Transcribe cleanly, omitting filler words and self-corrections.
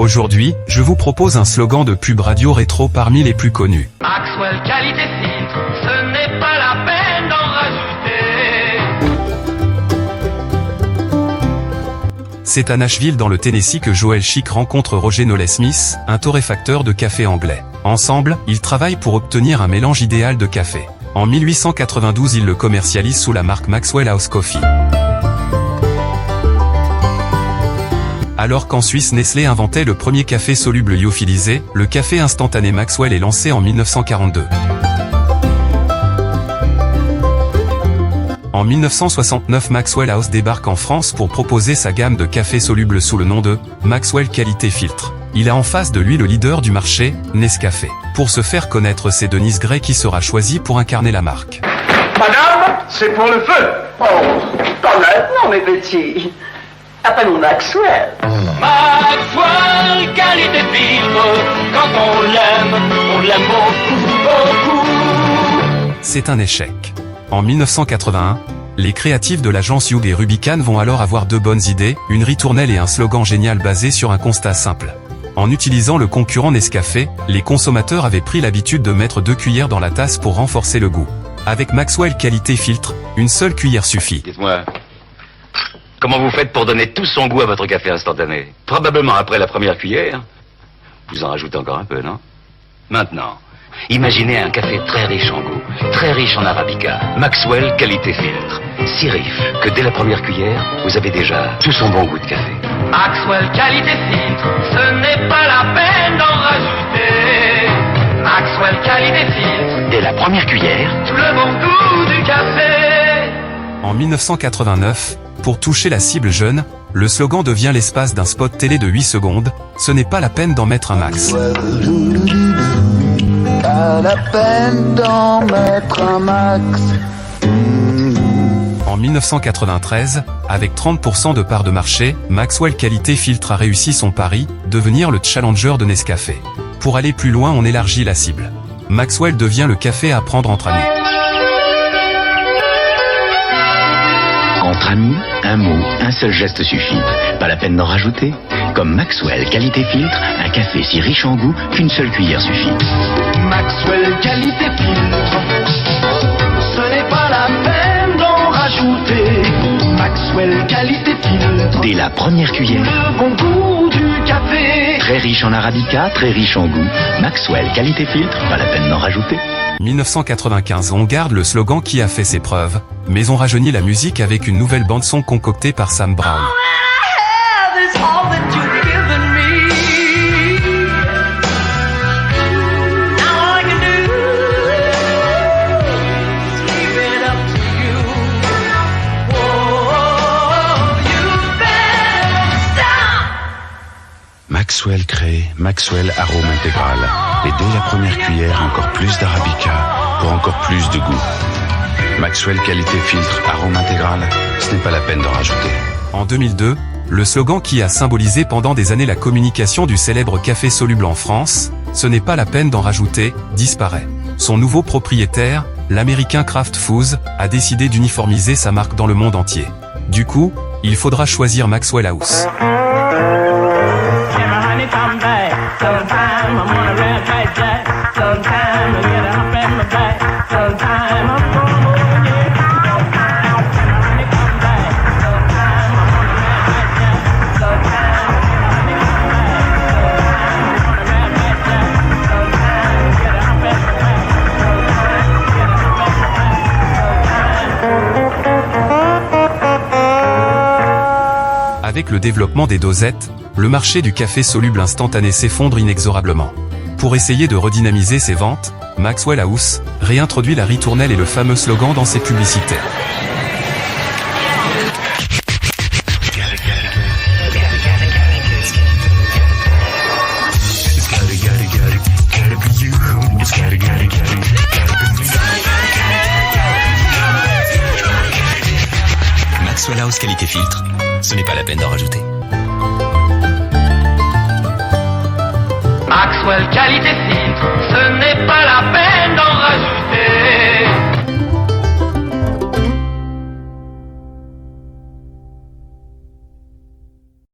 Aujourd'hui, je vous propose un slogan de pub radio rétro parmi les plus connus. Maxwell qualité filtre, ce n'est pas la peine d'en rajouter. C'est à Nashville dans le Tennessee que Joel Chic rencontre Roger Nolley-Smith, un torréfacteur de café anglais. Ensemble, ils travaillent pour obtenir un mélange idéal de café. En 1892, ils le commercialisent sous la marque Maxwell House Coffee. Alors qu'en Suisse Nestlé inventait le premier café soluble lyophilisé, le café instantané Maxwell est lancé en 1942. En 1969, Maxwell House débarque en France pour proposer sa gamme de cafés solubles sous le nom de Maxwell Qualité Filtre. Il a en face de lui le leader du marché, Nescafé. Pour se faire connaître, c'est Denise Gray qui sera choisie pour incarner la marque. Madame, c'est pour le feu. Oh, pas maintenant, mes petits. Appelle-nous Maxwell. Maxwell qualité filtre, quand on l'aime beaucoup. C'est un échec. En 1981, les créatifs de l'agence Hughes et Rubicam vont alors avoir deux bonnes idées, une ritournelle et un slogan génial basé sur un constat simple. En utilisant le concurrent Nescafé, les consommateurs avaient pris l'habitude de mettre 2 cuillères dans la tasse pour renforcer le goût. Avec Maxwell Qualité Filtre, une seule cuillère suffit. Dites-moi, comment vous faites pour donner tout son goût à votre café instantané? Probablement après la première cuillère. Vous en rajoutez encore un peu, non? Maintenant, imaginez un café très riche en goût, très riche en arabica. Maxwell Qualité Filtre. Si riche que dès la première cuillère, vous avez déjà tout son bon goût de café. Maxwell qualité filtre, ce n'est pas la peine d'en rajouter. Maxwell qualité filtre, Dès la première cuillère, tout le bon goût du café. En 1989, pour toucher la cible jeune, le slogan devient l'espace d'un spot télé de 8 secondes, ce n'est pas la peine d'en mettre un max. Pas la peine d'en mettre un max. En 1993, avec 30% de part de marché, Maxwell Qualité Filtre a réussi son pari, devenir le challenger de Nescafé. Pour aller plus loin, on élargit la cible. Maxwell devient le café à prendre entre amis. Entre amis, un mot, un seul geste suffit. Pas la peine d'en rajouter. Comme Maxwell Qualité Filtre, un café si riche en goût qu'une seule cuillère suffit. Maxwell qualité filtre, ce n'est pas la peine d'en rajouter. Maxwell qualité filtre, Dès la première cuillère, le bon goût du café. très riche en arabica, très riche en goût. Maxwell Qualité Filtre, pas la peine d'en rajouter. 1995, on garde le slogan qui a fait ses preuves, mais on rajeunit la musique avec une nouvelle bande-son concoctée par Sam Brown. Maxwell crée Maxwell Arôme Intégral. Et dès la première cuillère, encore plus d'arabica pour encore plus de goût. Maxwell Qualité Filtre Arôme Intégral, ce n'est pas la peine d'en rajouter. En 2002, le slogan qui a symbolisé pendant des années la communication du célèbre café soluble en France, ce n'est pas la peine d'en rajouter, disparaît. Son nouveau propriétaire, l'américain Kraft Foods, a décidé d'uniformiser sa marque dans le monde entier. Du coup, il faudra choisir Maxwell House. Avec le développement des dosettes, le marché du café soluble instantané s'effondre inexorablement. Pour essayer de redynamiser ses ventes, Maxwell House réintroduit la ritournelle et le fameux slogan dans ses publicités. Maxwell House Qualité Filtre, ce n'est pas la peine d'en rajouter. Maxwell qualité filtre, ce n'est pas la peine